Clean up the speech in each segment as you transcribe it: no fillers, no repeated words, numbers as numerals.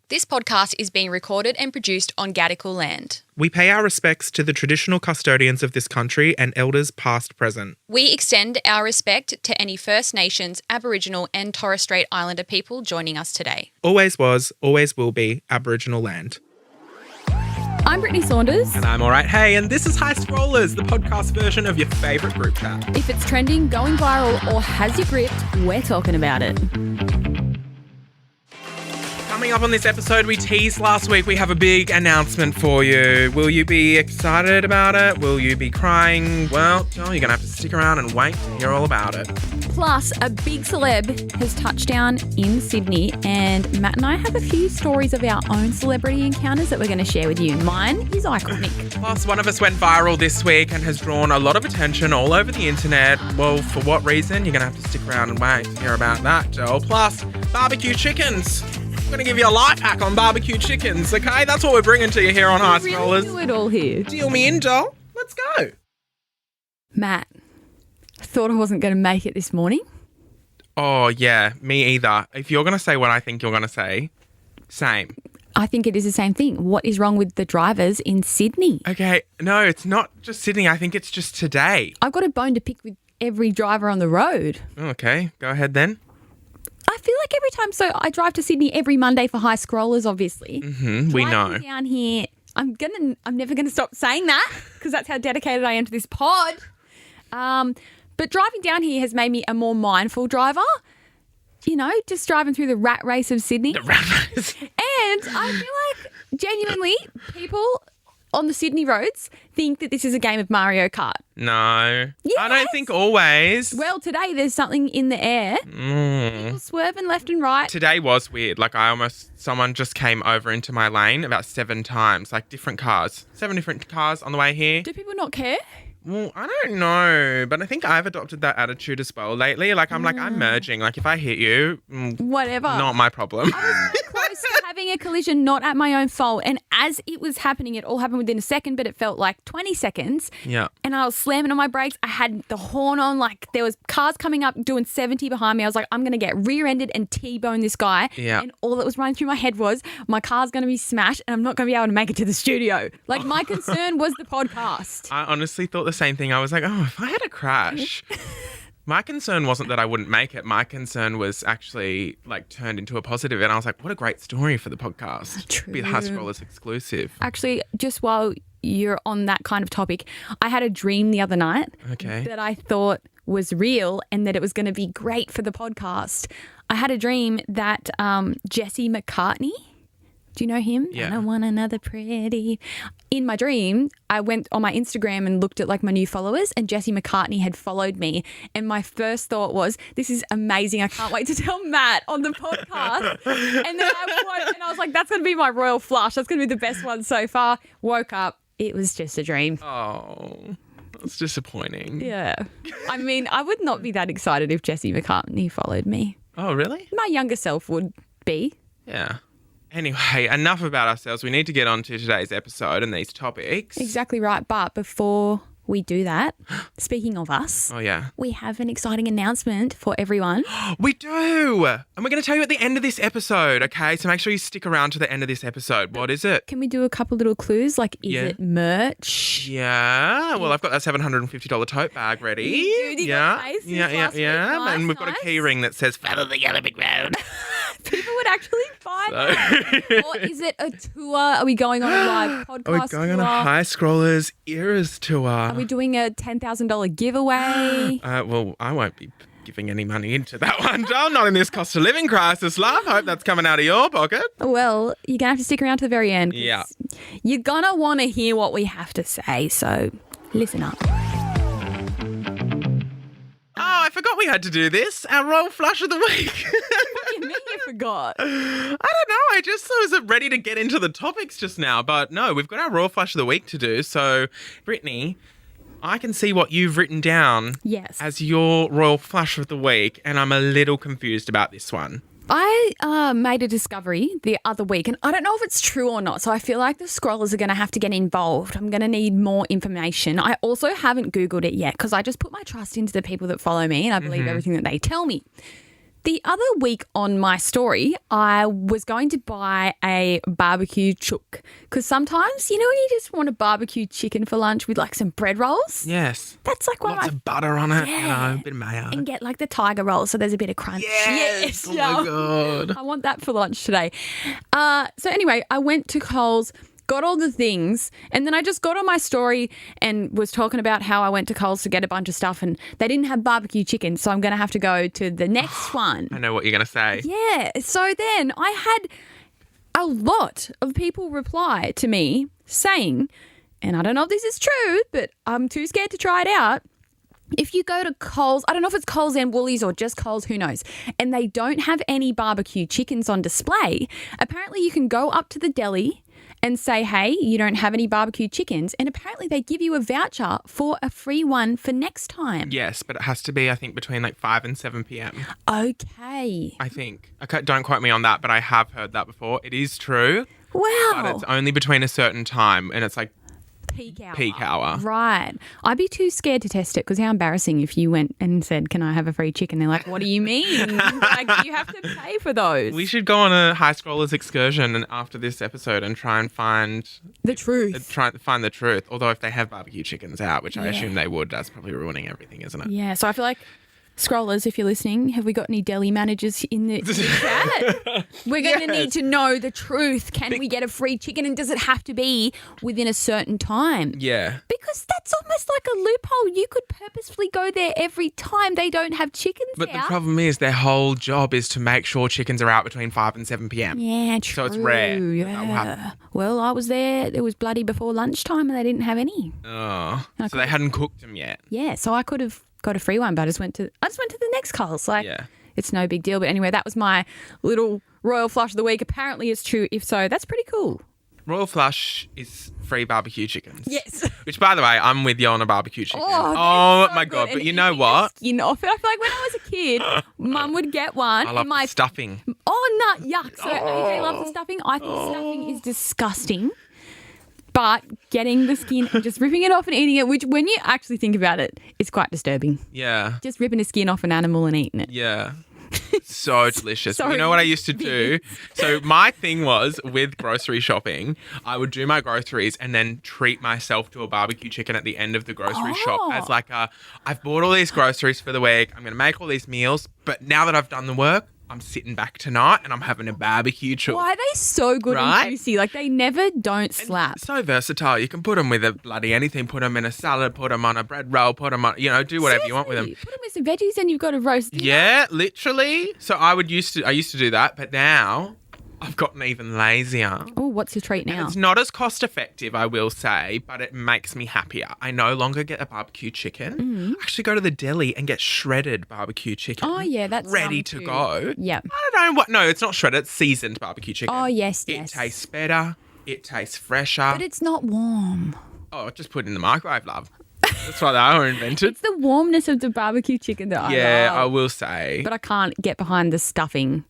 This podcast is being recorded and produced on Gadigal land. We pay our respects to the traditional custodians of this country and elders past, present. We extend our respect to any First Nations, Aboriginal and Torres Strait Islander people joining us today. Always was, always will be Aboriginal land. I'm Brittney Saunders. And I'm alright. Hey, and this is High Scrollers, the podcast version of your favourite group chat. If it's trending, going viral or has you gripped, we're talking about it. Coming up on this episode, we teased last week, we have a big announcement for you. Will you be excited about it? Will you be crying? Well, you're going to have to stick around and wait to hear all about it. Plus, a big celeb has touched down in Sydney, and Matt and I have a few stories of our own celebrity encounters that we're going to share with you. Mine is iconic. Plus, one of us went viral this week and has drawn a lot of attention all over the internet. Well, for what reason? You're going to have to stick around and wait to hear about that, Joel. Plus, barbecue chickens. I'm going to give you a life hack on barbecue chickens, okay? That's what we're bringing to you here on High Scrollers. We really do it all here. Deal me in, Joel. Let's go. Matt, I thought I wasn't going to make it this morning. Oh, yeah, me either. If you're going to say what I think you're going to say, same. I think it is the same thing. What is wrong with the drivers in Sydney? Okay, no, it's not just Sydney. I think it's just today. I've got a bone to pick with every driver on the road. Okay, go ahead then. I feel like every time, so I drive to Sydney every Monday for High Scrollers, obviously. We know. Driving down here, I'm never gonna stop saying that because that's how dedicated I am to this pod. But driving down here has made me a more mindful driver. You know, just driving through the rat race of Sydney. The rat race. And I feel like genuinely people on the Sydney roads think that this is a game of Mario Kart. No. Yes. I don't think always. Well, today there's something in the air. People swerving left and right. Today was weird. Like someone just came over into my lane about 7 times, like different cars. 7 different cars on the way here. Do people not care? Well, I don't know, but I think I've adopted that attitude as well lately. Like, I'm merging. Like, if I hit you, whatever. Not my problem. I was close to having a collision, not at my own fault. And as it was happening, it all happened within a second, but it felt like 20 seconds. Yeah. And I was slamming on my brakes. I had the horn on, like there was cars coming up doing 70 behind me. I was like, I'm going to get rear-ended and T-bone this guy. Yeah. And all that was running through my head was my car's going to be smashed and I'm not going to be able to make it to the studio. Like my concern was the podcast. I honestly thought the same thing. I was like, oh, if I had a crash... My concern wasn't that I wouldn't make it. My concern was actually like turned into a positive. And I was like, what a great story for the podcast. True. Be the High Scrollers exclusive. Actually, just while you're on that kind of topic, I had a dream the other night that I thought was real and that it was going to be great for the podcast. I had a dream that Jesse McCartney, do you know him? Yeah. I don't want another pretty. In my dream, I went on my Instagram and looked at like my new followers and Jesse McCartney had followed me. And my first thought was, this is amazing. I can't wait to tell Matt on the podcast. And then I was like, that's going to be my royal flush. That's going to be the best one so far. Woke up. It was just a dream. Oh, that's disappointing. Yeah. I mean, I would not be that excited if Jesse McCartney followed me. Oh, really? My younger self would be. Yeah. Anyway, enough about ourselves. We need to get on to today's episode and these topics. Exactly right. But before we do that, speaking of us, we have an exciting announcement for everyone. We do. And we're going to tell you at the end of this episode, okay? So make sure you stick around to the end of this episode. What is it? Can we do a couple little clues? Like, is it merch? Yeah. Well, I've got that $750 tote bag ready. You do yeah. taste Yeah. last week. Nice, And we've got a key ring that says, follow the yellow brick road. People would actually buy that. Or is it a tour? Are we going on a live podcast We're going on a High Scrollers Eras tour. Are we doing a $10,000 giveaway? Well, I won't be giving any money into that one, John. Not in this cost of living crisis, love. Hope that's coming out of your pocket. Well, you're going to have to stick around to the very end. Yeah. You're going to want to hear what we have to say, so listen up. Oh, I forgot we had to do this. Our royal flush of the week. What do you mean you forgot? I don't know. I just was ready to get into the topics just now. But no, we've got our royal flush of the week to do. So, Brittney, I can see what you've written down as your royal flush of the week, and I'm a little confused about this one. I made a discovery the other week, and I don't know if it's true or not, so I feel like the scrollers are going to have to get involved. I'm going to need more information. I also haven't Googled it yet because I just put my trust into the people that follow me and I believe everything that they tell me. The other week on my story, I was going to buy a barbecue chook because sometimes, when you just want a barbecue chicken for lunch with like some bread rolls. Yes. That's like one Lots of my of butter on it, Yeah. a bit of mayo. and get like the tiger roll so there's a bit of crunch. Yes. Oh my God. I want that for lunch today. So anyway, I went to Coles, got all the things, and then I just got on my story and was talking about how I went to Coles to get a bunch of stuff and they didn't have barbecue chicken, so I'm going to have to go to the next one. I know what you're going to say. Yeah. So then I had a lot of people reply to me saying, and I don't know if this is true, but I'm too scared to try it out. If you go to Coles, I don't know if it's Coles and Woolies or just Coles, who knows, and they don't have any barbecue chickens on display, apparently you can go up to the deli and say, hey, you don't have any barbecue chickens, and apparently they give you a voucher for a free one for next time. Yes, but it has to be, I think, between like 5 and 7 p.m. Okay. I think. Don't quote me on that, but I have heard that before. It is true, Wow. but it's only between a certain time, and it's like Peak hour. Right. Right. I'd be too scared to test it because how embarrassing if you went and said, can I have a free chicken? They're like, what do you mean? Like, you have to pay for those. We should go on a high scrollers excursion after this episode and try and find The truth. the truth. Although if they have barbecue chickens out, which I assume they would, that's probably ruining everything, isn't it? Yeah. So I feel like, scrollers, if you're listening, have we got any deli managers in the chat? We're going to need to know the truth. Can we get a free chicken, and does it have to be within a certain time? Yeah. Because that's almost like a loophole. You could purposefully go there every time they don't have chickens But the out. problem is their whole job is to make sure chickens are out between 5 and 7 p.m. Yeah, true. So it's rare that will Yeah. happen. Well, I was there. It was bloody before lunchtime, and they didn't have any. Oh. So they hadn't cooked them yet. Yeah, so I could have got a free one, but I just went to the next Coles. Like, Yeah. it's no big deal. But anyway, that was my little royal flush of the week. Apparently, it's true. If so, that's pretty cool. Royal Flush is free barbecue chickens. Yes. Which, by the way, I'm with you on a barbecue chicken. Oh, my so God. good. But And you know eating what? the skin off it. I feel like when I was a kid, Mum would get one. I love and my the stuffing. Oh, no, yuck. So AJ loves the stuffing. I think stuffing is disgusting. But getting the skin and just ripping it off and eating it, which when you actually think about it, it's quite disturbing. Yeah. Just ripping the skin off an animal and eating it. Yeah. So delicious. Sorry. You know what I used to do? So my thing was with grocery shopping, I would do my groceries and then treat myself to a barbecue chicken at the end of the grocery shop as like I've bought all these groceries for the week. I'm going to make all these meals. But now that I've done the work, I'm sitting back tonight and I'm having a barbecue chook. Why are they so good Right? and juicy? Like, they never don't slap. So versatile. You can put them with a bloody anything. Put them in a salad. Put them on a bread roll. Put them on, do whatever you want with them. Seriously, put them with some veggies and you've got a roast dinner. Yeah, literally. So I used to do that, but now I've gotten even lazier. Oh, what's your treat now? It's not as cost effective, I will say, but it makes me happier. I no longer get a barbecue chicken. I actually go to the deli and get shredded barbecue chicken. Oh, yeah, that's ready yum to too. go. Yeah. I don't know what. No, it's not shredded. It's seasoned barbecue chicken. Oh, yes, It yes. tastes better. It tastes fresher. But it's not warm. Oh, just put it in the microwave, love. That's what they were invented. It's the warmness of the barbecue chicken that Yeah, I I love. will say. But I can't get behind the stuffing.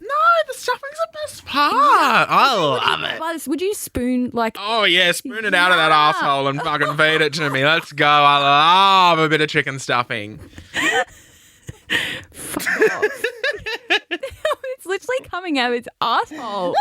No, the stuffing's the best part. I love it. But would you spoon, like, Oh, yeah, spoon it out of that Yeah. asshole and fucking feed it to me. Let's go. I love a bit of chicken stuffing. fuck off. It's literally coming out of its asshole.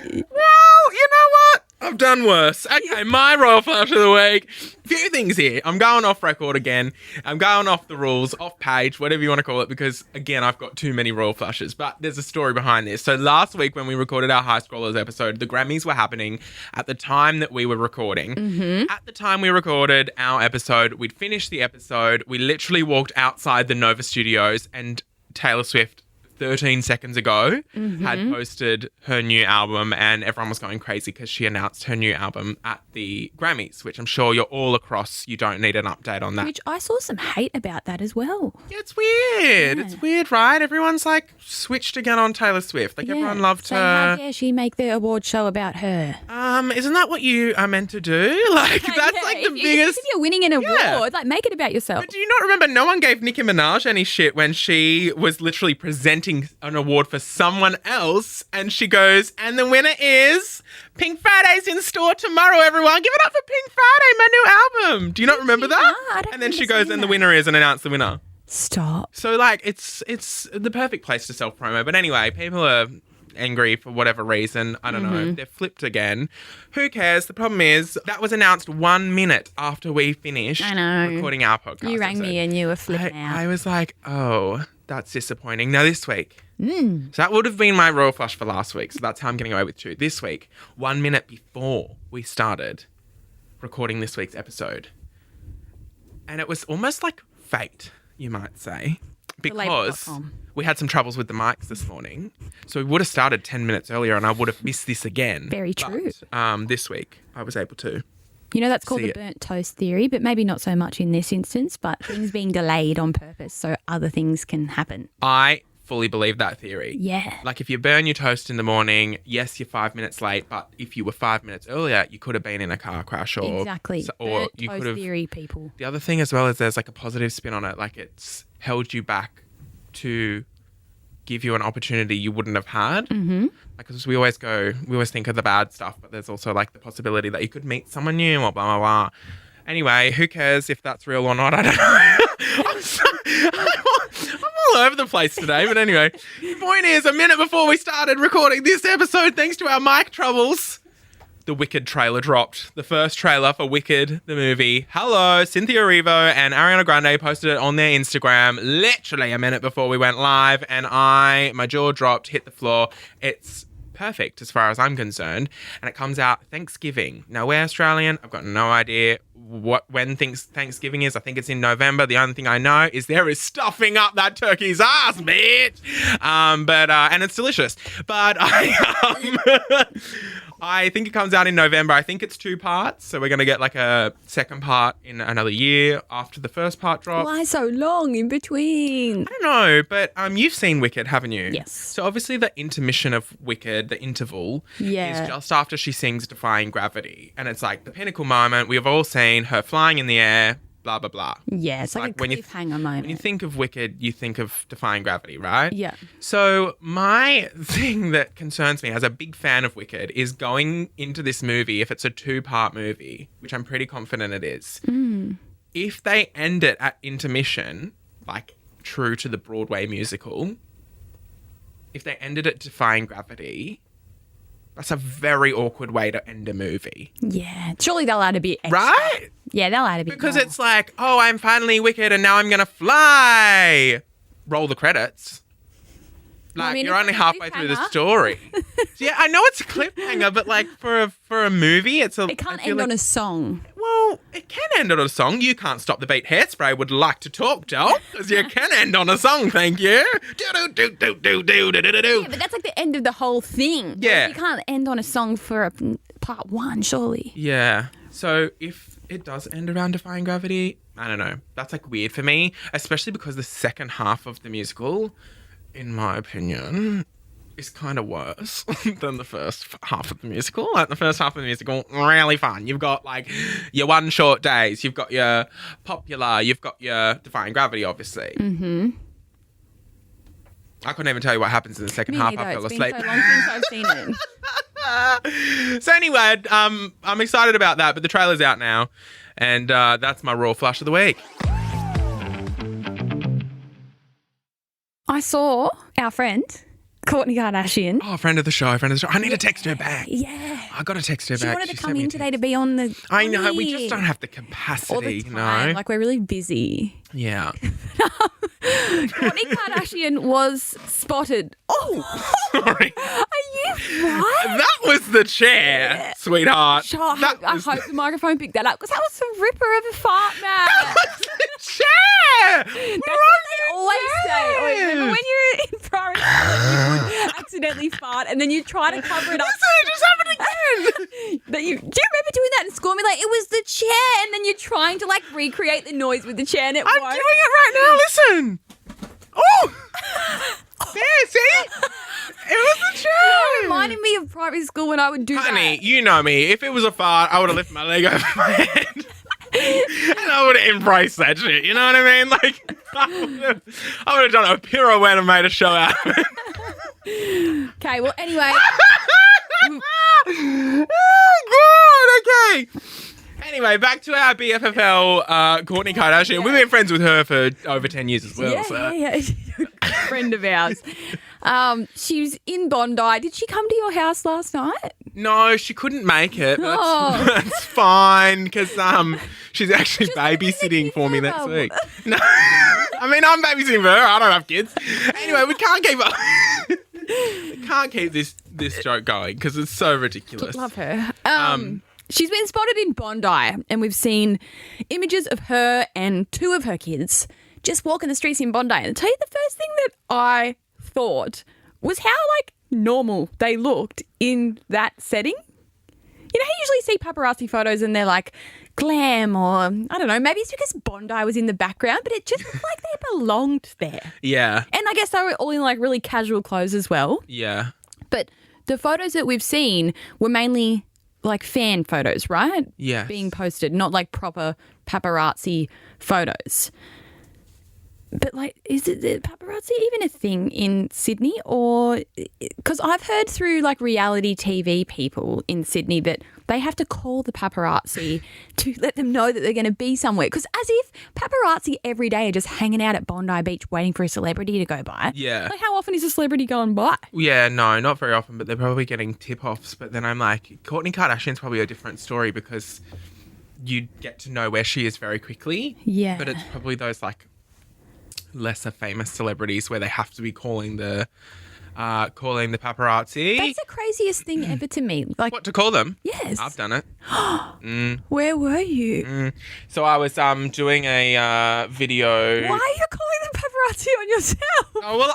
Well, you know what? I've done worse. Okay, my royal flush of the week. Few things here. I'm going off record again. I'm going off the rules, off page, whatever you want to call it, because, again, I've got too many royal flushes. But there's a story behind this. So last week when we recorded our High Scrollers episode, the Grammys were happening at the time that we were recording. Mm-hmm. At the time we recorded our episode, we'd finished the episode. We literally walked outside the Nova Studios and Taylor Swift 13 seconds ago had posted her new album and everyone was going crazy because she announced her new album at the Grammys, which I'm sure you're all across. You don't need an update on that. Which I saw some hate about that as well. Yeah, it's weird. It's weird, right? Everyone's like switched again on Taylor Swift. Like everyone loved saying, how her. dare she make the award show about her? Isn't that what you are meant to do? Like that's Yeah, like the if biggest. you're winning an Yeah. award, like, make it about yourself. But do you not remember no one gave Nicki Minaj any shit when she was literally presenting an award for someone else and she goes, and the winner is Pink Friday's in store tomorrow, everyone. Give it up for Pink Friday, my new album. Do you not remember that? I don't And then she remember goes, seeing and the that. winner is, and announce the winner. Stop. So, like, it's the perfect place to self-promo. But anyway, people are angry for whatever reason. I don't know. They're flipped again. Who cares? The problem is that was announced 1 minute after we finished recording our podcast. You rang me and you were flipping out. I was like, oh, that's disappointing. Now, this week. So that would have been my royal flush for last week. So that's how I'm getting away with 2. This week, 1 minute before we started recording this week's episode. And it was almost like fate, you might say, because we had some troubles with the mics this morning. So we would have started 10 minutes earlier and I would have missed this again. Very true. But, this week, I was able to. You know, that's called the burnt toast theory, but maybe not so much in this instance, but things being delayed on purpose so other things can happen. I fully believe that theory. Yeah. Like if you burn your toast in the morning, yes, you're 5 minutes late, but if you were 5 minutes earlier, you could have been in a car crash or exactly. Or burnt you toast could have theory, people. The other thing as well is there's like a positive spin on it, like it's held you back to give you an opportunity you wouldn't have had. Because we always think of the bad stuff, but there's also like the possibility that you could meet someone new or blah blah blah. Anyway, who cares if that's real or not? I don't know. I'm all over the place today, but anyway, the point is, a minute before we started recording this episode, thanks to our mic troubles, the Wicked trailer dropped. The first trailer for Wicked, the movie. Hello, Cynthia Erivo and Ariana Grande posted it on their Instagram literally a minute before we went live, and my jaw dropped, hit the floor. It's perfect as far as I'm concerned, and it comes out Thanksgiving. Now, we're Australian. I've got no idea when Thanksgiving is. I think it's in November. The only thing I know is there is stuffing up that turkey's ass, bitch. And it's delicious. But I think it comes out in November. I think it's 2 parts. So we're going to get like a second part in another year after the first part drops. Why so long in between? I don't know, but you've seen Wicked, haven't you? Yes. So obviously the intermission of Wicked, the interval, is just after she sings Defying Gravity. And it's like the pinnacle moment. We've all seen her flying in the air, blah, blah, blah. Yeah, it's like a cliffhanger moment. When you think of Wicked, you think of Defying Gravity, right? Yeah. So my thing that concerns me as a big fan of Wicked is going into this movie, if it's a 2-part movie, which I'm pretty confident it is, if they end it at intermission, like true to the Broadway musical, if they ended it Defying Gravity, that's a very awkward way to end a movie. Yeah. Surely they'll add a bit extra. Right? Yeah, they'll add a bit Because more. it's like, oh, I'm finally Wicked and now I'm going to fly. Roll the credits. Like, you're only halfway through the story. Yeah, I know it's a cliffhanger, but like for a movie, it can't end on a song. Well, it can end on a song. You Can't Stop the Beat Hairspray would like to talk, Del, because you can end on a song, thank you. Yeah, but that's like the end of the whole thing. Yeah. You can't end on a song for a part 1, surely. Yeah. So if it does end around Defying Gravity, I don't know. That's like weird for me, especially because the second half of the musical, in my opinion, is kind of worse than the first half of the musical. Like the first half of the musical, really fun. You've got like your One Short Days, you've got your Popular, you've got your Defying Gravity, obviously. I couldn't even tell you what happens in the second half. I fell asleep. It's been so long since I've seen it. So anyway, I'm excited about that, but the trailer's out now, and that's my Raw Flush of the Week. I saw our friend, Kourtney Kardashian. Oh, friend of the show. I need to text her back. Yeah. I got to text her She back. wanted to come in today to be on the... I know, we just don't have the capacity, all the time. you know? Like, we're really busy. Yeah. Kourtney Kardashian was spotted. Oh! Sorry. Are you right? That was the chair, sweetheart. I hope the microphone picked that up because that was a ripper of a fart, man. That was the chair! That's what they always say. Remember when you're in primary school, you would accidentally fart and then you try to cover it up. Listen, it just happened again. Do you remember doing that in school? And be like, it was the chair, and then you're trying to like recreate the noise with the chair, and it won't. I'm doing it right now. Listen. Oh. There, see? It was the chair. It reminded me of primary school when I would do Honey, that. you know me. If it was a fart, I would have lifted my leg over my head. And I would have embraced that shit. You know what I mean? Like, I would have done a pirouette and made a show out of it. Okay, well, anyway. Oh, God. Okay. Anyway, back to our BFFL, Kourtney Kardashian. Yeah. We've been friends with her for over 10 years as well. Yeah, so. yeah. Friend of ours. She was in Bondi. Did she come to your house last night? No, she couldn't make it. But Oh. that's fine because she's actually Just leave the babysitting kids for me over. next week. No, I mean I'm babysitting for her. I don't have kids. Anyway, we can't keep we can't keep this joke going because it's so ridiculous. Love her. She's been spotted in Bondi, and we've seen images of her and two of her kids just walking the streets in Bondi. And I'll tell you, the first thing that I thought was how, normal they looked in that setting. You know, you usually see paparazzi photos and they're like glam or, I don't know, maybe it's because Bondi was in the background, but it just looked like they belonged there. Yeah. And I guess they were all in, really casual clothes as well. Yeah. But the photos that we've seen were mainly fan photos, right? Yes. Being posted, not proper paparazzi photos. But is the paparazzi even a thing in Sydney? Or because I've heard through reality TV people in Sydney that they have to call the paparazzi to let them know that they're going to be somewhere. Because as if paparazzi every day are just hanging out at Bondi Beach waiting for a celebrity to go by. Yeah. How often is a celebrity going by? Yeah, no, not very often, but they're probably getting tip-offs. But then I'm like, Kourtney Kardashian's probably a different story because you get to know where she is very quickly. Yeah. But it's probably those lesser famous celebrities where they have to be calling the paparazzi. That's the craziest thing ever to me. What to call them? Yes. I've done it. Where were you? So I was doing a video. Why are you calling them paparazzi on yourself? Oh well,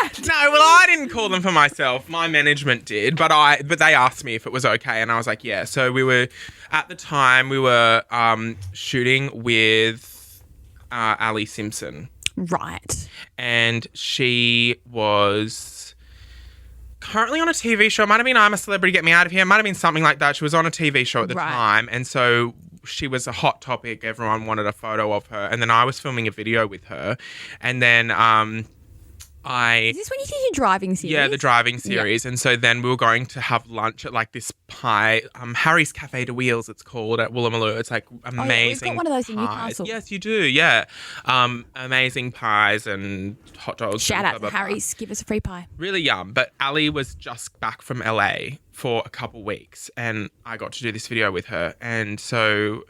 Matt. no, well I didn't call them for myself. My management did, but they asked me if it was okay, and I was like, yeah. So we were at the time shooting with Ali Simpson. Right. And she was currently on a TV show. It might have been I'm a Celebrity, Get Me Out of Here. It might have been something like that. She was on a TV show at the time. And so she was a hot topic. Everyone wanted a photo of her. And then I was filming a video with her. And then Is this when you did your driving series? Yeah, the driving series. And so then we were going to have lunch at this pie, Harry's Cafe de Wheels it's called, at Woolloomooloo. It's amazing. We've got one of those in pies. Newcastle. Yes, you do, yeah. Amazing pies and hot dogs. Shout and out blah, to blah, blah. Harry's. Give us a free pie. Really yum. But Ali was just back from LA for a couple weeks and I got to do this video with her. And so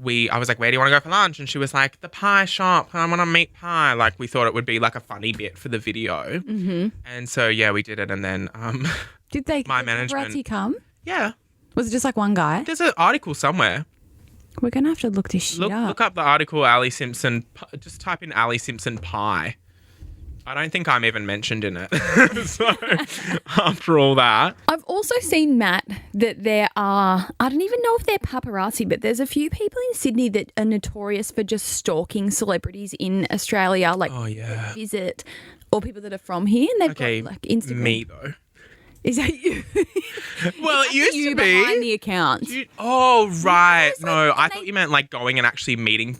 I was like, where do you want to go for lunch? And she was like, the pie shop. I want to meet pie. We thought it would be a funny bit for the video. Mm-hmm. And so, yeah, we did it. And then Did they? my did management. paparazzi come? Yeah. Was it just one guy? There's an article somewhere. We're gonna have to look this shit up. Look up the article, Ali Simpson. Just type in Ali Simpson pie. I don't think I'm even mentioned in it. So after all that. I've also seen, Matt, that there are, I don't even know if they're paparazzi, but there's a few people in Sydney that are notorious for just stalking celebrities in Australia, Oh, yeah. visit, or people that are from here, and they've Okay, got Instagram. me though. Is that you? Well, it used you to be. behind the account. Oh, right. it's No, I and thought they- you meant going and actually meeting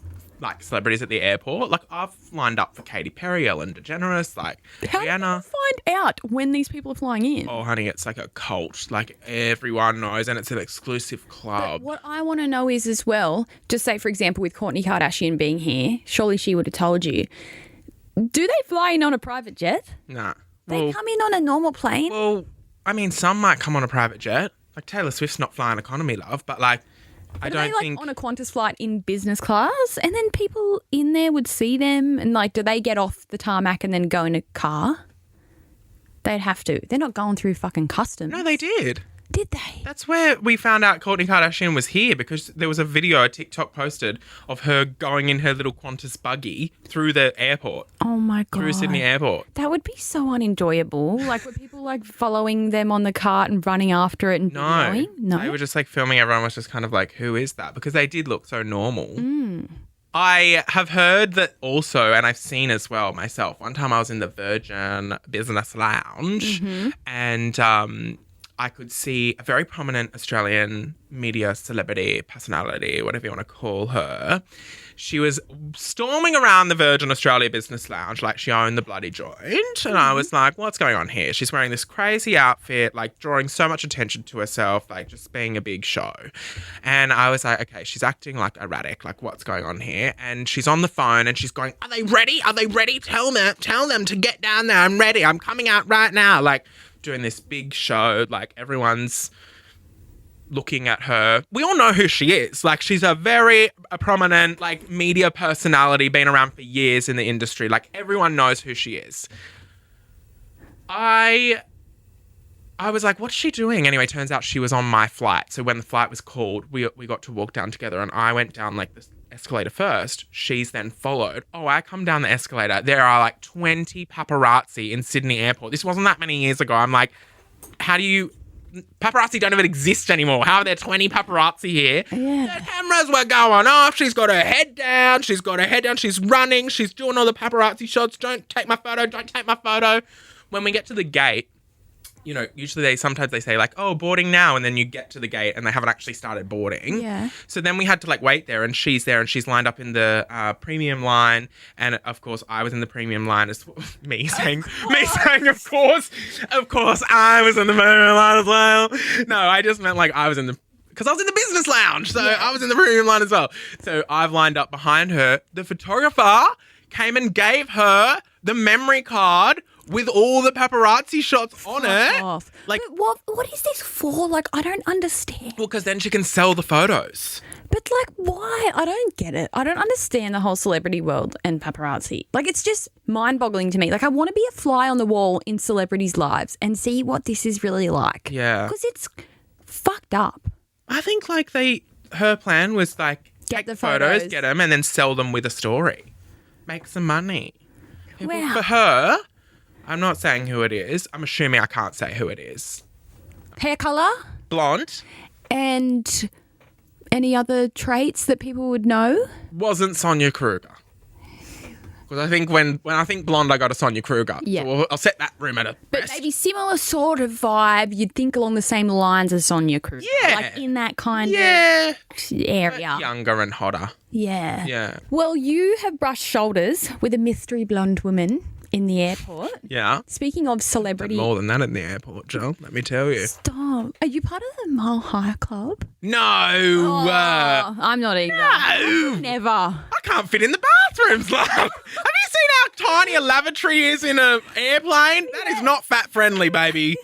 celebrities at the airport. I've lined up for Katy Perry, Ellen DeGeneres, How do you Rihanna. find out when these people are flying in? Oh, honey, it's like a cult. Everyone knows, and it's an exclusive club. But what I want to know is as well, just say, for example, with Kourtney Kardashian being here, surely she would have told you, do they fly in on a private jet? Nah. They come in on a normal plane? Well, I mean, some might come on a private jet. Taylor Swift's not flying economy, love, but I Are don't they think. on a Qantas flight in business class, and then people in there would see them, and do they get off the tarmac and then go in a car? They'd have to. They're not going through fucking customs. No, they did. Did they? That's where we found out Kourtney Kardashian was here because there was a video, a TikTok posted of her going in her little Qantas buggy through the airport, Oh my god. through Sydney Airport. That would be so unenjoyable. Were people following them on the cart and running after it and No. videoing? No. They were just filming. Everyone was just kind of who is that? Because they did look so normal. Mm. I have heard that also, and I've seen as well myself. One time I was in the Virgin Business Lounge Mm-hmm. and I could see a very prominent Australian media celebrity, personality, whatever you want to call her. She was storming around the Virgin Australia Business Lounge like she owned the bloody joint. And I was like, what's going on here? She's wearing this crazy outfit, like drawing so much attention to herself, like just being a big show. And I was like, okay, she's acting like erratic, like what's going on here? And she's on the phone and she's going, are they ready? Are they ready? Tell them to get down there. I'm ready. I'm coming out right now. Like doing this big show, like everyone's looking at her. We all know who she is. Like she's a prominent like media personality, been around for years in the industry. Like everyone knows who she is. I was like, what's she doing? Anyway, turns out she was on my flight. So when the flight was called, we got to walk down together and I went down like the escalator first. She's then followed. Oh, I come down the escalator. There are like 20 paparazzi in Sydney Airport. This wasn't that many years ago. I'm like, paparazzi don't even exist anymore. How are there 20 paparazzi here? Yeah. The cameras were going off. She's got her head down. She's running. She's doing all the paparazzi shots. Don't take my photo. When we get to the gate, you know, usually sometimes they say like, oh, boarding now. And then you get to the gate and they haven't actually started boarding. Yeah. So then we had to like wait there and she's there and she's lined up in the premium line. And of course I was in the premium line as well. Me saying, of course I was in the premium line as well. No, I just meant like I was in the, because I was in the business lounge. So I was in the premium line as well. So I've lined up behind her. The photographer came and gave her the memory card with all the paparazzi shots on it. Off. Like, but what is this for? Like, I don't understand. Well, because then she can sell the photos. But, like, why? I don't get it. I don't understand the whole celebrity world and paparazzi. Like, it's just mind-boggling to me. Like, I want to be a fly on the wall in celebrities' lives and see what this is really like. Yeah. Because it's fucked up. I think, like, her plan was, like, take the photos, get them, and then sell them with a story. Make some money. Wow. For her, I'm not saying who it is. I'm assuming I can't say who it is. Hair colour? Blonde. And any other traits that people would know? Wasn't Sonia Kruger. Because I think when I think blonde, I got a Sonia Kruger. Yeah. So I'll set that room at a But rest. maybe similar sort of vibe. You'd think along the same lines as Sonia Kruger. Yeah. Like in that kind of area. But younger and hotter. Yeah. Yeah. Well, you have brushed shoulders with a mystery blonde woman in the airport. Yeah. Speaking of celebrity... More than that in the airport, Jill. Let me tell you. Stop. Are you part of the Mile High Club? No. I'm not either. No. Never. I can't fit in the bathrooms, love. Have you seen how tiny a lavatory is in an airplane? That is not fat friendly, baby.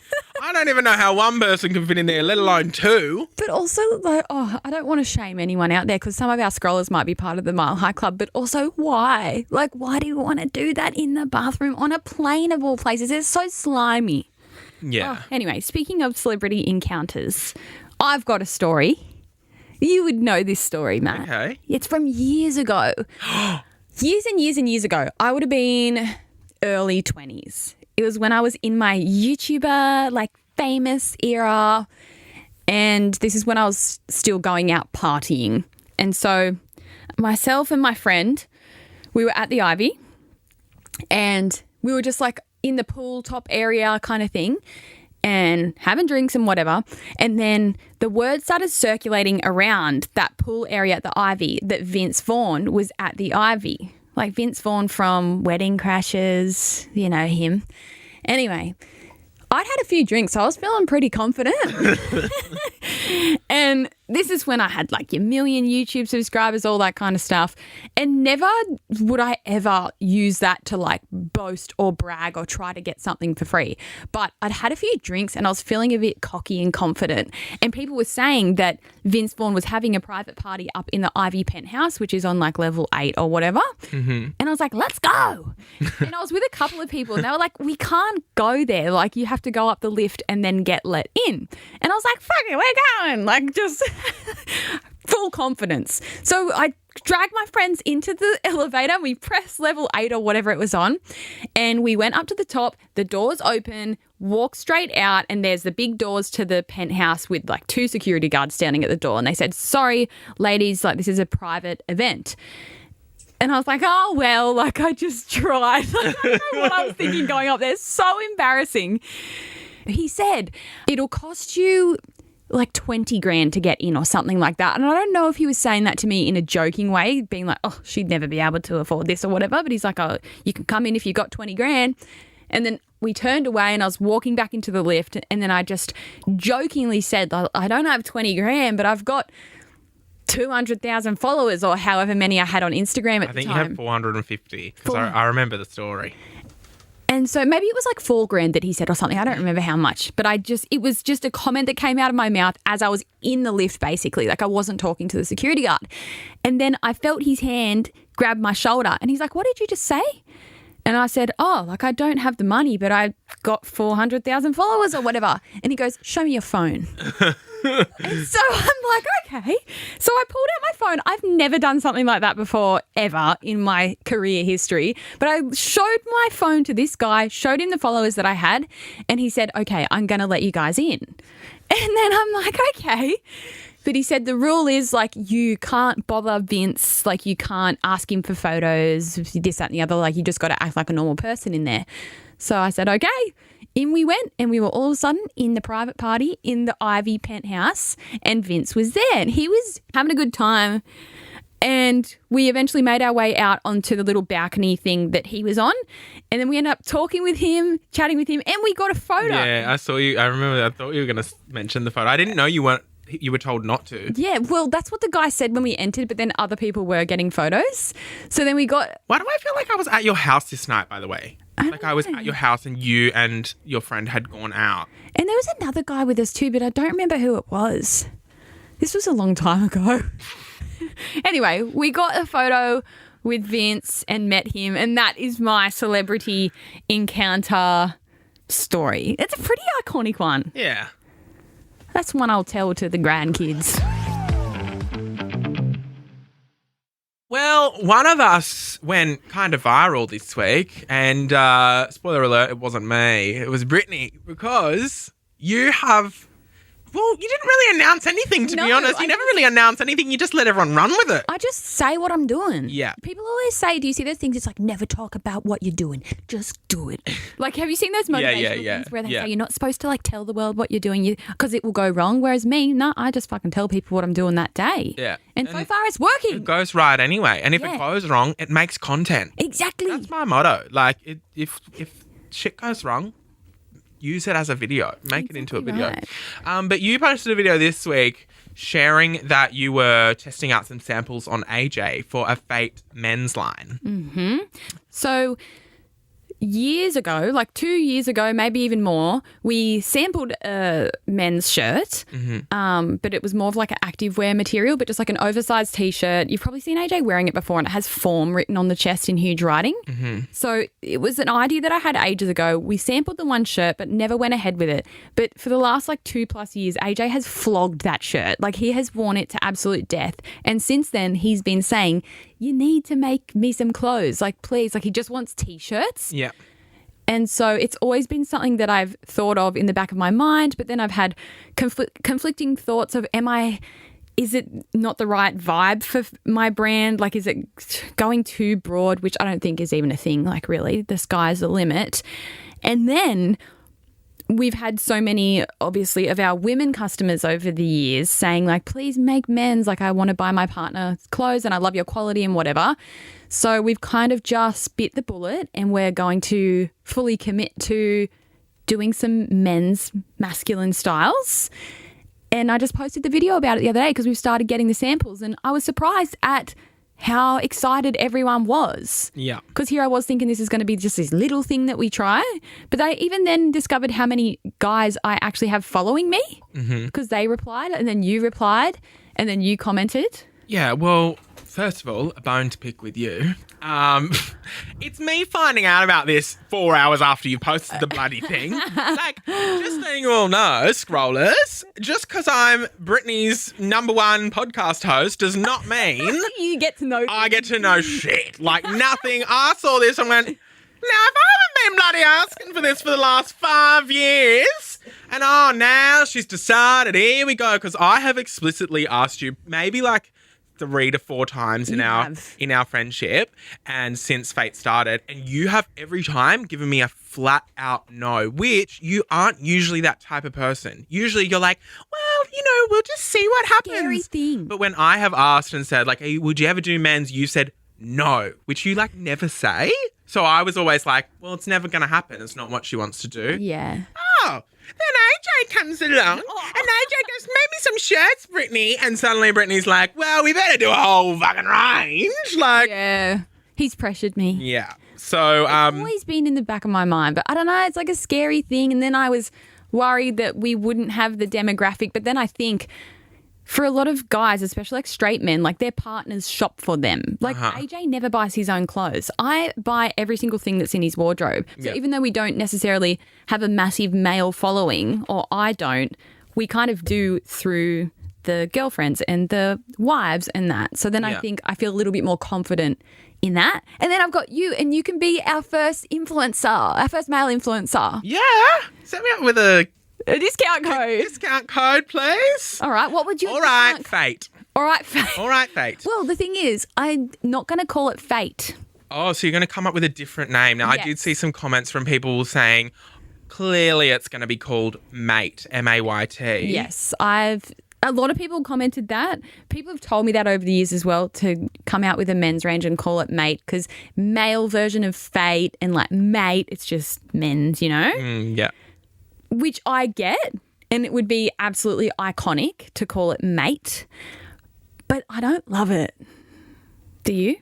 I don't even know how one person can fit in there, let alone two. But also, like, I don't want to shame anyone out there because some of our scrollers might be part of the Mile High Club, but also why? Like, why do you want to do that in the bathroom on a plane of all places? It's so slimy. Yeah. Anyway, speaking of celebrity encounters, I've got a story. You would know this story, Matt. Okay. It's from years ago. Years and years and years ago. I would have been early 20s. It was when I was in my YouTuber, like, famous era. And this is when I was still going out partying. And so myself and my friend, we were at the Ivy. And we were just, like, in the pool top area kind of thing and having drinks and whatever. And then the word started circulating around that pool area at the Ivy that Vince Vaughn was at the Ivy. Like Vince Vaughn from Wedding Crashers, you know him. Anyway, I'd had a few drinks, so I was feeling pretty confident. And this is when I had like your million YouTube subscribers, all that kind of stuff. And never would I ever use that to like boast or brag or try to get something for free. But I'd had a few drinks and I was feeling a bit cocky and confident. And people were saying that Vince Vaughn was having a private party up in the Ivy penthouse, which is on like level 8 or whatever. Mm-hmm. And I was like, let's go. And I was with a couple of people and they were like, we can't go there. Like you have to go up the lift and then get let in. And I was like, fuck it, we're going. Like just full confidence. So I dragged my friends into the elevator. We pressed level 8 or whatever it was on. And we went up to the top. The doors open, walk straight out. And there's the big doors to the penthouse with like 2 security guards standing at the door. And they said, sorry, ladies, like this is a private event. And I was like, oh, well, like I just tried. Like, I don't know what I was thinking going up there. It's so embarrassing. He said it'll cost you like 20 grand to get in or something like that. And I don't know if he was saying that to me in a joking way, being like, oh, she'd never be able to afford this or whatever. But he's like, oh, you can come in if you got 20 grand. And then we turned away and I was walking back into the lift. And then I just jokingly said, I don't have 20 grand, but I've got 200,000 followers or however many I had on Instagram at the time. I think you have 450 because I remember the story. And so maybe it was like 4 grand that he said or something. I don't remember how much, but it was just a comment that came out of my mouth as I was in the lift, basically. Like I wasn't talking to the security guard. And then I felt his hand grab my shoulder and he's like, what did you just say? And I said, oh, like I don't have the money, but I got 400,000 followers or whatever. And he goes, show me your phone. And so I'm like, okay. So I pulled out my phone. I've never done something like that before, ever in my career history. But I showed my phone to this guy, showed him the followers that I had, and he said, okay, I'm going to let you guys in. And then I'm like, okay. But he said the rule is like you can't bother Vince, like you can't ask him for photos, this, that and the other. Like you just got to act like a normal person in there. So I said, okay. In we went and we were all of a sudden in the private party in the Ivy penthouse and Vince was there and he was having a good time. And we eventually made our way out onto the little balcony thing that he was on. And then we ended up talking with him, chatting with him, and we got a photo. Yeah, I saw you. I remember. I thought you were going to mention the photo. I didn't know you were told not to. Yeah, well, that's what the guy said when we entered, but then other people were getting photos. So then we got... Why do I feel like I was at your house this night, by the way? I was at your house and you and your friend had gone out. And there was another guy with us too, but I don't remember who it was. This was a long time ago. Anyway, we got a photo with Vince and met him, and that is my celebrity encounter story. It's a pretty iconic one. Yeah. That's one I'll tell to the grandkids. Well, one of us went kind of viral this week, and spoiler alert, it wasn't me. It was Brittney, because you have... Well, you didn't really announce anything, to be honest. You never really announced anything. You just let everyone run with it. I just say what I'm doing. Yeah. People always say, do you see those things? It's like, never talk about what you're doing. Just do it. Like, have you seen those motivational things where they say you're not supposed to, like, tell the world what you're doing because it will go wrong? Whereas me, no, I just fucking tell people what I'm doing that day. Yeah. And so far it's working. It goes right anyway. And if it goes wrong, it makes content. Exactly. That's my motto. Like, if shit goes wrong, use it as a video. Make it into a video. Right. But you posted a video this week sharing that you were testing out some samples on AJ for a Fate men's line. Mm-hmm. So years ago, like 2 years ago, maybe even more, we sampled a men's shirt, but it was more of like an activewear material, but just like an oversized T-shirt. You've probably seen AJ wearing it before, and it has form written on the chest in huge writing. Mm-hmm. So it was an idea that I had ages ago. We sampled the one shirt, but never went ahead with it. But for the last like 2+ years, AJ has flogged that shirt. Like he has worn it to absolute death. And since then, he's been saying, you need to make me some clothes. Like, please. Like, he just wants T-shirts. Yeah. And so it's always been something that I've thought of in the back of my mind, but then I've had conflicting thoughts of, is it not the right vibe for my brand? Like, is it going too broad, which I don't think is even a thing. Like, really, the sky's the limit. And then we've had so many, obviously, of our women customers over the years saying, like, please make men's. Like, I want to buy my partner clothes and I love your quality and whatever. So we've kind of just bit the bullet and we're going to fully commit to doing some men's masculine styles. And I just posted the video about it the other day because we've started getting the samples, and I was surprised at how excited everyone was. Yeah. Because here I was thinking this is going to be just this little thing that we try. But I even then discovered how many guys I actually have following me because they replied, and then you replied, and then you commented. Yeah, well, first of all, a bone to pick with you. It's me finding out about this 4 hours after you posted the bloody thing. Like, just so you all know, scrollers, just because I'm Brittney's #1 podcast host does not mean you get to know. I get to know shit. Like, nothing. I saw this and went, now, if I haven't been bloody asking for this for the last 5 years, and now she's decided, here we go, because I have explicitly asked you maybe like 3 to 4 times in our friendship and since Fate started, and you have every time given me a flat out no, which you aren't usually that type of person. Usually you're like, well, we'll just see what happens. Scary thing. But when I have asked and said like, hey, would you ever do men's? You said no, which you like never say. So I was always like, well, it's never going to happen. It's not what she wants to do. Yeah. Oh, then AJ comes along and AJ goes, maybe some shirts, Brittney. And suddenly Brittney's like, well, we better do a whole fucking range. Like, Yeah. He's pressured me. yeah. So, Always been in the back of my mind, but I don't know. It's like a scary thing. And then I was worried that we wouldn't have the demographic. But then I think for a lot of guys, especially like straight men, like their partners shop for them. Like AJ never buys his own clothes. I buy every single thing that's in his wardrobe. So even though we don't necessarily have a massive male following, or I don't, we kind of do through the girlfriends and the wives and that. So then I think I feel a little bit more confident in that. And then I've got you, and you can be our first influencer, our first male influencer. yeah. Set me up with a discount code. discount code, please. All right. What would you? All right, Fate. All right, Fate. All right, Fate. Well, the thing is, I'm not going to call it Fate. Oh, so you're going to come up with a different name. Now, I did see some comments from people saying clearly it's going to be called Mate, M-A-Y-T. Yes, a lot of people commented that. People have told me that over the years as well, to come out with a men's range and call it Mate, because male version of Fate and like Mate, it's just men's, Yeah. which I get, and it would be absolutely iconic to call it Mate, but I don't love it. Do you?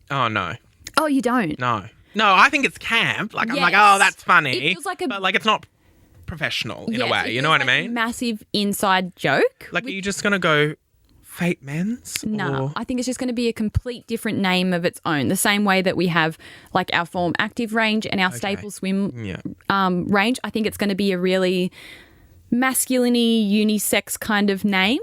Oh, no. Oh, you don't? No, I think it's camp. Like, I'm like, Yes. oh, that's funny. It feels like but like, it's not professional in a Yes, way. it You know feels what I like a mean? massive inside joke. Like, are you just going to go Fate Men's? No, Or- I think it's just going to be a complete different name of its own. The same way that we have like our Form Active range and our Staple Swim range. I think it's going to be a really masculine-y, unisex kind of name.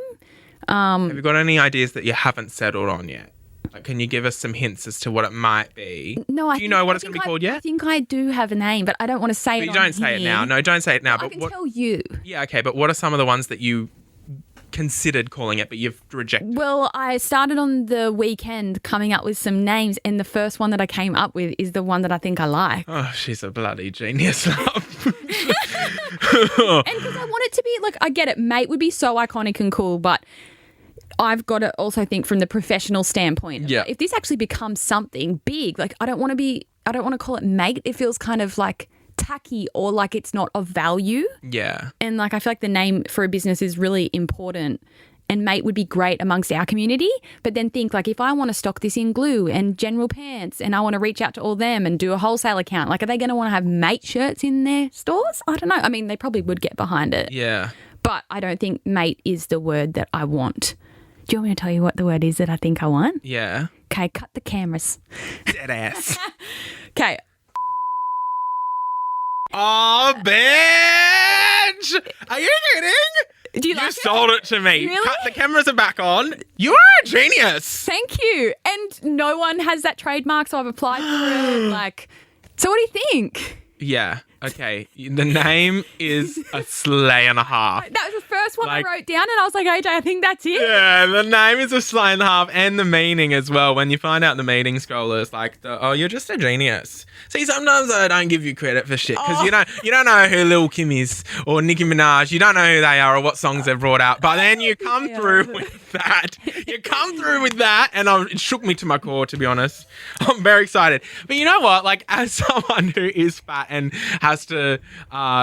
Have you got any ideas that you haven't settled on yet? Like, can you give us some hints as to what it might be? No, Do you know what it's going to be called I yet? think I do have a name, but I don't want to say But it. you don't say it now. No, don't say it now. I But can what? tell you. Yeah, okay. But what are some of the ones that you considered calling it, but you've rejected? Well, I started on the weekend coming up with some names, and the first one that I came up with is the one that I think I like. Oh, she's a bloody genius, love. And because I want it to be like, I get it, Mate would be so iconic and cool, but I've got to also think from the professional standpoint. Yeah. If this actually becomes something big, like I don't want to call it Mate. It feels kind of like tacky or like it's not of value. Yeah. And like I feel like the name for a business is really important, and Mate would be great amongst our community. But then think like, if I want to stock this in glue and general pants and I want to reach out to all them and do a wholesale account, like are they going to want to have Mate shirts in their stores? I don't know. I mean, they probably would get behind it. Yeah. But I don't think Mate is the word that I want. Do you want me to tell you what the word is that I think I want? Yeah. Okay, cut the cameras. Dead ass. Okay. Oh, bitch! Are you kidding? Do you You like sold it to me. Really? Cut the cameras are back on. You are a genius. Thank you. And no one has that trademark, so I've applied for it. Like, so what do you think? Yeah. Okay. The name is a sleigh and a half. That was the first one Like- I wrote down, and I was like, AJ, I think that's it. Yeah, the name is a sleigh and a half, and the meaning as well. When you find out the meaning, scrollers, like, oh, you're just a genius. See, sometimes I don't give you credit for shit because you don't know who Lil Kim is or Nicki Minaj. You don't know who they are or what songs they've brought out. But then you come through with that. You come through with that, and it shook me to my core, to be honest. I'm very excited. But you know what? Like, as someone who is fat and has to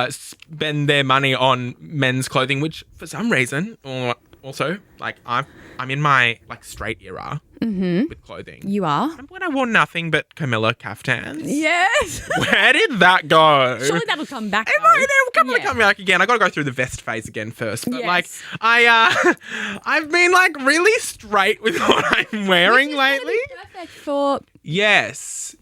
spend their money on men's clothing, which for some reason, or also, like, I'm in my like straight era with clothing. You are? When I wore nothing but Camilla caftans. Yes. Where did that go? Surely that'll come back. It'll come back again. I got to go through the vest phase again first. But like, I've been like really straight with what I'm wearing lately. Perfect for... Yes,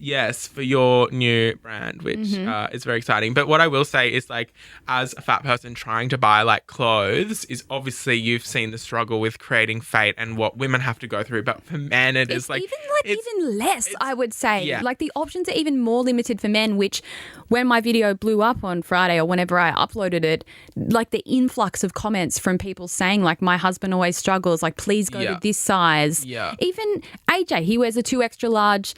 for your new brand, which is very exciting. But what I will say is, like, as a fat person trying to buy like clothes, is obviously you've seen the struggle with creating Fate and what women have to go through. But for men, it It's is like even less, I would say. yeah. Like the options are even more limited for men, which when my video blew up on Friday or whenever I uploaded it, like the influx of comments from people saying like my husband always struggles, like please go to this size. Yeah. Even AJ, he wears a 2 extra large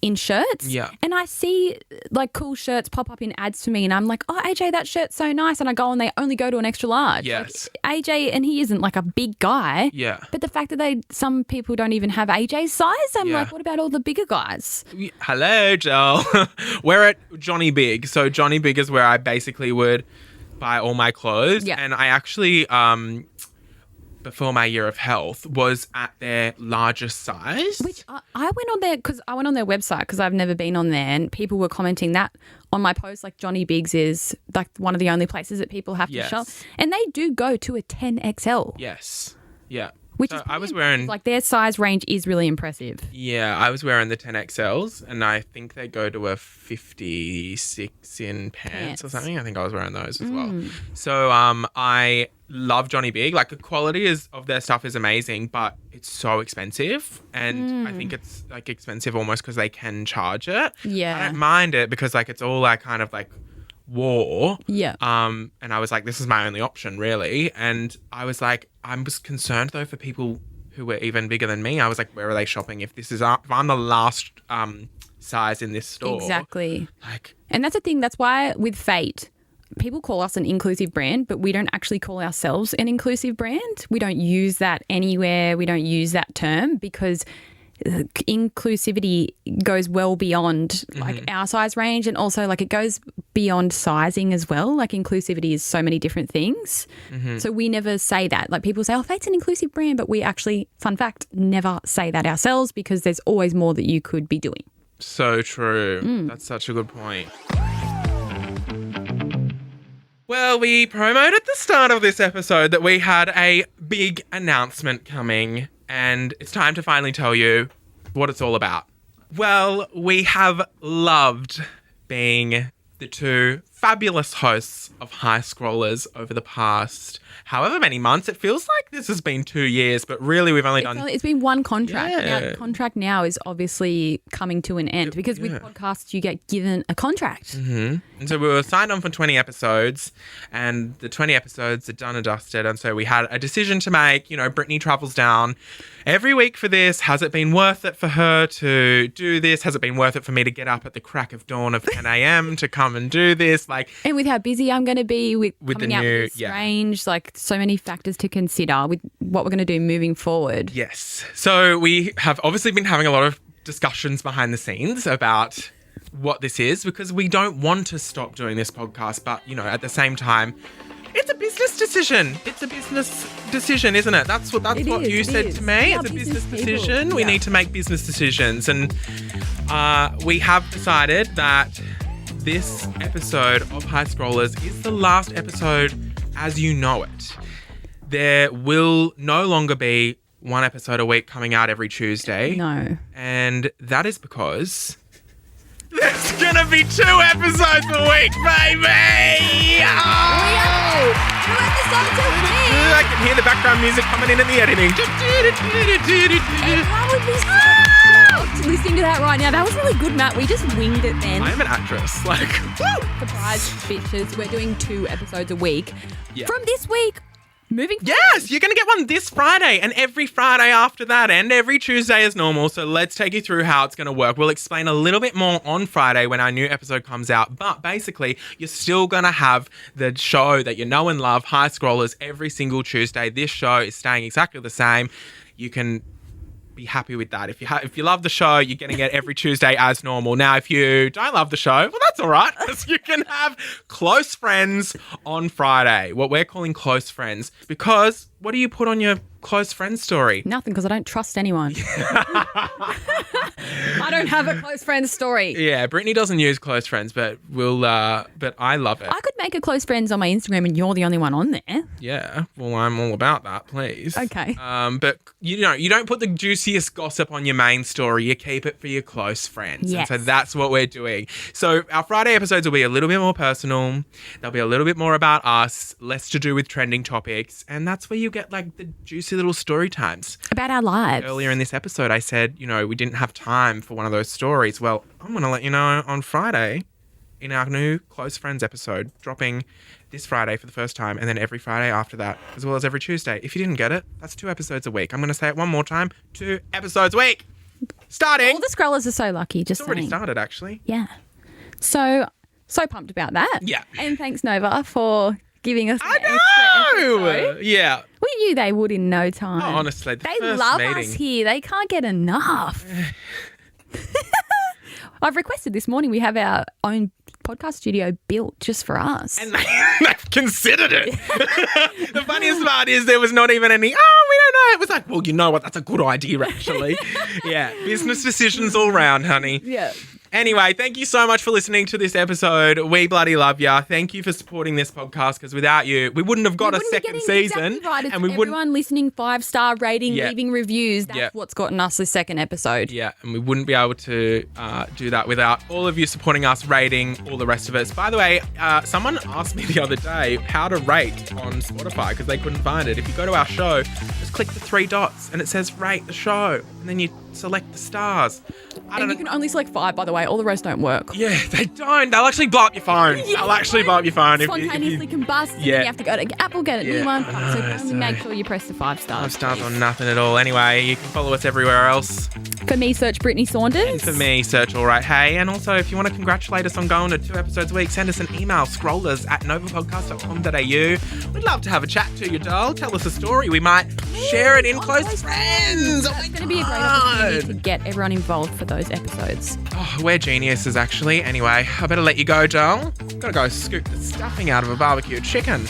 in shirts. Yeah. And I see like cool shirts pop up in ads for me and I'm like, oh, AJ, that shirt's so nice. And I go and they only go to an extra large. Yes. Like, AJ, and he isn't like a big guy. Yeah. But the fact that some people don't even have AJ's size, I'm like, what about all the bigger guys? Hello, Joel. We're at Johnny Big. So Johnny Big is where I basically would buy all my clothes. Yeah. And I actually, before my year of health, was at their largest size. Which I went on there because I went on their website because I've never been on there and people were commenting that on my post, like Johnny Biggs is like one of the only places that people have to shop. And they do go to a 10XL. Yes. Yeah. Which so is I was wearing like their size range is really impressive. Yeah, I was wearing the 10XLs and I think they go to a 56 in pants or something. I think I was wearing those as well. So I love Johnny Big. Like the quality of their stuff is amazing, but it's so expensive. And I think it's like expensive almost because they can charge it. Yeah. I don't mind it because like it's all like kind of like war. Yeah. And I was like, this is my only option really. And I was like, I was concerned though for people who were even bigger than me. I was like, where are they shopping? If I'm the last size in this store. Exactly. Like, and that's the thing. That's why with Fate, people call us an inclusive brand, but we don't actually call ourselves an inclusive brand. We don't use that anywhere. We don't use that term because inclusivity goes well beyond like our size range, and also like it goes beyond sizing as well. Like inclusivity is so many different things. So we never say that. Like people say, oh, Fate's an inclusive brand, but we actually, fun fact, never say that ourselves because there's always more that you could be doing. so true. That's such a good point. Well, we promoted at the start of this episode that we had a big announcement coming, and it's time to finally tell you what it's all about. Well, we have loved being the two fabulous hosts of High Scrollers over the past however many months. It feels like this has been 2 years, but really we've only done... It's been one contract. Yeah. Now, the contract now is obviously coming to an end because with podcasts you get given a contract. And so we were signed on for 20 episodes and the 20 episodes are done and dusted. And so we had a decision to make. You know, Brittney travels down every week for this. Has it been worth it for her to do this? Has it been worth it for me to get up at the crack of dawn of 10 a.m. to come and do this? Like, and with how busy I'm going to be with coming the out new, with this range, like so many factors to consider with what we're going to do moving forward. Yes. So we have obviously been having a lot of discussions behind the scenes about what this is because we don't want to stop doing this podcast, but, you know, at the same time, it's a business decision. It's a business decision, isn't it? That's what you said to me. It's a business decision. Yeah. We need to make business decisions. And we have decided that this episode of High Scrollers is the last episode as you know it. There will no longer be one episode a week coming out every Tuesday. No. And that is because there's going to be 2 episodes a week, baby! Oh! 2 episodes a week! I can hear the background music coming in the editing. And I would be so listening to that right now. That was really good, Matt. We just winged it then. I am an actress. Like, woo! Surprise, bitches. We're doing 2 episodes a week. Yeah. From this week, moving forward. Yes, you're going to get one this Friday and every Friday after that and every Tuesday as normal. So let's take you through how it's going to work. We'll explain a little bit more on Friday when our new episode comes out. But basically, you're still going to have the show that you know and love, High Scrollers, every single Tuesday. This show is staying exactly the same. You can be happy with that. If you love the show, you're getting it every Tuesday as normal. Now, if you don't love the show, well, that's all right, because you can have Close Friends on Friday, what we're calling Close Friends, because what do you put on your close friend story? Nothing, because I don't trust anyone. I don't have a close friend story. Yeah, Brittney doesn't use Close Friends, but but I love it. I could make a close friends on my Instagram and you're the only one on there. Yeah, well, I'm all about that, please. Okay. But you don't put the juiciest gossip on your main story. You keep it for your close friends. Yes. And so that's what we're doing. So our Friday episodes will be a little bit more personal. They'll be a little bit more about us, less to do with trending topics, and that's where you get like the juiciest juicy little story times. About our lives. Earlier in this episode, I said, we didn't have time for one of those stories. Well, I'm going to let you know on Friday in our new Close Friends episode, dropping this Friday for the first time, and then every Friday after that, as well as every Tuesday. If you didn't get it, that's 2 episodes a week. I'm going to say it one more time. 2 episodes a week. Starting. All the scrollers are so lucky. Just It's already saying. started, actually. Yeah. So pumped about that. Yeah. And thanks, Nova, for giving us I an extra know! episode. Yeah. We knew they would in no time. Oh, honestly, the They first love meeting. us here. They can't get enough. I've requested this morning we have our own podcast studio built just for us. And they've considered it. The funniest part is there was not even any, we don't know. It was like, well, you know what? That's a good idea, actually. Yeah, business decisions all round, honey. Yeah. Anyway, thank you so much for listening to this episode. We bloody love ya. Thank you for supporting this podcast, because without you, we wouldn't have got a second season. Exactly right. It's and we everyone wouldn't. listening 5-star rating, Yeah. leaving reviews. That's Yeah. what's gotten us the second episode. Yeah, and we wouldn't be able to do that without all of you supporting us, rating, all the rest of it. By the way, someone asked me the other day how to rate on Spotify because they couldn't find it. If you go to our show, just click the 3 dots and it says rate the show, and then you select the stars. And you can only select 5, by the way. All the rest don't work. Yeah, they don't. They'll actually blow up your phone. They'll actually blow up your phone. Spontaneously combust. And Yeah. then you have to go to Apple, get a Yeah, new one. I know, So only so- make sure you press the 5 5 stars. stars on nothing at all. Anyway, you can follow us everywhere else. For me, search Brittney Saunders. And for me, search All Right Hey. And also, if you want to congratulate us on going to 2 episodes a week, send us an email, scrollers@novapodcast.com.au. We'd love to have a chat to you, doll. Tell us a story. We might share it in Close Friends. Oh, It's going to be a great opportunity to get everyone involved for those episodes. Oh, we're geniuses, actually. Anyway, I better let you go, doll. Gotta go scoop the stuffing out of a barbecue chicken.